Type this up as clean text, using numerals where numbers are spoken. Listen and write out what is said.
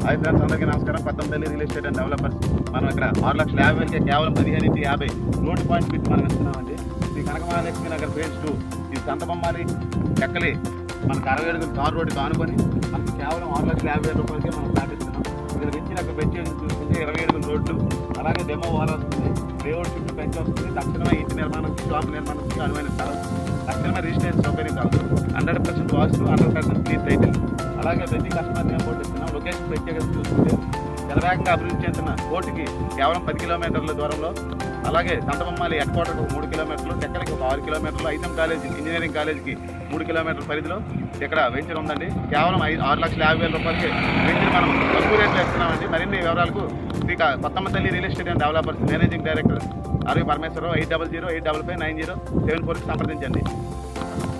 Hi friends, అందరికీ నమస్కారం. Kothapalli real estate and developers. మనం ఇక్కడ 6,50,000కే కేవలం 15-50 రోడ్ పాయింట్ పెట్టి మనం ఇస్తున్నామండి. శ్రీ కనకమహాలక్ష్మి నగర్ ఫేజ్ 2 ఈ సంతబొమ్మాలి ఎక్కలి మనకు 60 అడుగులు తార్ రోడ్డుకి ఆనుకొని మనకి కేవలం 6,50,000 రూపాయలకే మనం స్థాపిస్తున్నాం. ఇక్కడ ఇచ్చిన పెంచేది చూసుకుంటే 20 అడుగుల రోడ్లు, అలాగే డెమో వాల్ వస్తుంది, లేఅవుట్ చుట్టూ పెంచి వస్తుంది. తక్షణమే ఇంటి నిర్మాణం, షాప్ నిర్మాణం అనువైన స్థలం, తక్షణమే రిజిస్ట్రేషన్ సౌకర్యం కాదు. 100% వాస్తు, 100% క్లీన్ టైటిల్. అలాగే ప్రతి కస్టమర్ నేమ్ బోర్డు ఇస్తున్నాం. లొకేషన్ ప్రత్యేకత చూసుకుంటే జలవేగంగా అభివృద్ధి చెందిన కోర్టుకి కేవలం 10 కిలోమీటర్ల దూరంలో, అలాగే సంతబొమ్మాలి హెడ్ క్వార్టర్కి 3 కిలోమీటర్లు, టెక్కలికి 6 కిలోమీటర్లు, ఐతం కాలేజీ ఇంజనీరింగ్ కాలేజీకి 3 కిలోమీటర్ల పరిధిలో ఇక్కడ వెంచర్ ఉందండి. కేవలం 6,50,000 రూపాయలకి వెంచర్ మనం తక్కువ రేట్లో ఇస్తున్నామండి. మరిన్ని వివరాలకు Sri Kothapalli real estate and developers managing director RV Parameswararao 800-855-9074కి సంప్రదించండి.